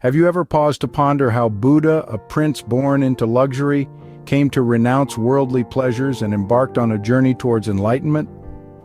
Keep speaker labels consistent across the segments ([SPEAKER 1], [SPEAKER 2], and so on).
[SPEAKER 1] Have you ever paused to ponder how Buddha, a prince born into luxury, came to renounce worldly pleasures and embarked on a journey towards enlightenment?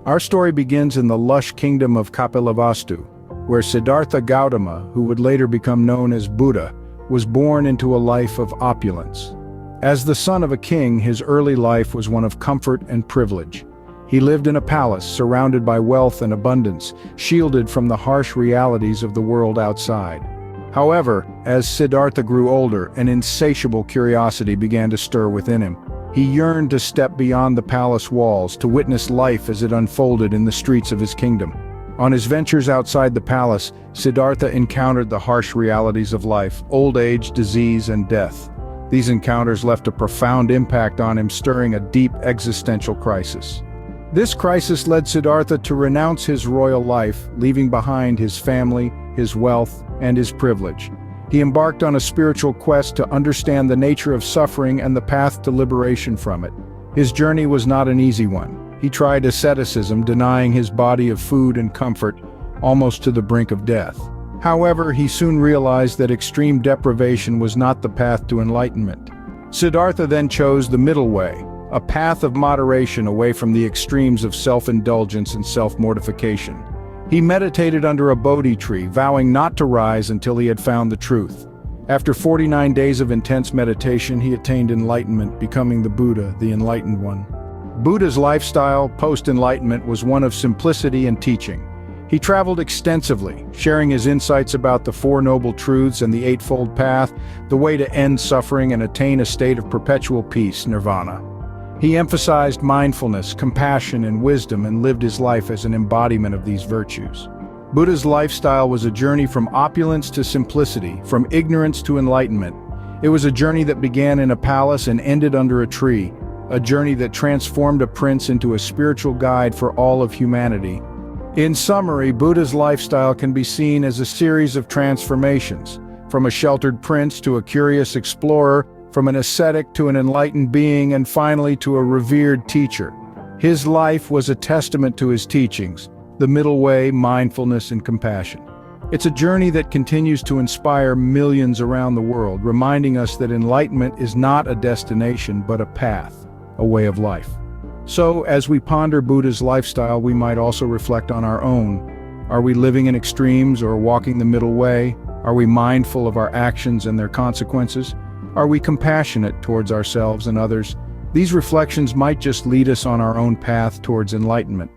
[SPEAKER 1] Our story begins in the lush kingdom of Kapilavastu, where Siddhartha Gautama, who would later become known as Buddha, was born into a life of opulence. As the son of a king, his early life was one of comfort and privilege. He lived in a palace surrounded by wealth and abundance, shielded from the harsh realities of the world outside. However, as Siddhartha grew older, an insatiable curiosity began to stir within him. He yearned to step beyond the palace walls, to witness life as it unfolded in the streets of his kingdom. On his ventures outside the palace, Siddhartha encountered the harsh realities of life: old age, disease, and death. These encounters left a profound impact on him, stirring a deep existential crisis. This crisis led Siddhartha to renounce his royal life, leaving behind his family, his wealth, and his privilege. He embarked on a spiritual quest to understand the nature of suffering and the path to liberation from it. His journey was not an easy one. He tried asceticism, denying his body of food and comfort, almost to the brink of death. However, he soon realized that extreme deprivation was not the path to enlightenment. Siddhartha then chose the middle way, a path of moderation away from the extremes of self-indulgence and self-mortification. He meditated under a Bodhi tree, vowing not to rise until he had found the truth. After 49 days of intense meditation, he attained enlightenment, becoming the Buddha, the Enlightened One. Buddha's lifestyle, post-enlightenment, was one of simplicity and teaching. He traveled extensively, sharing his insights about the Four Noble Truths and the Eightfold Path, the way to end suffering and attain a state of perpetual peace, nirvana. He emphasized mindfulness, compassion, and wisdom, and lived his life as an embodiment of these virtues. Buddha's lifestyle was a journey from opulence to simplicity, from ignorance to enlightenment. It was a journey that began in a palace and ended under a tree, a journey that transformed a prince into a spiritual guide for all of humanity. In summary, Buddha's lifestyle can be seen as a series of transformations, from a sheltered prince to a curious explorer, from an ascetic to an enlightened being, and finally to a revered teacher. His life was a testament to his teachings: the middle way, mindfulness, and compassion. It's a journey that continues to inspire millions around the world, reminding us that enlightenment is not a destination but a path, a way of life. So, as we ponder Buddha's lifestyle, we might also reflect on our own. Are we living in extremes or walking the middle way? Are we mindful of our actions and their consequences? Are we compassionate towards ourselves and others? These reflections might just lead us on our own path towards enlightenment.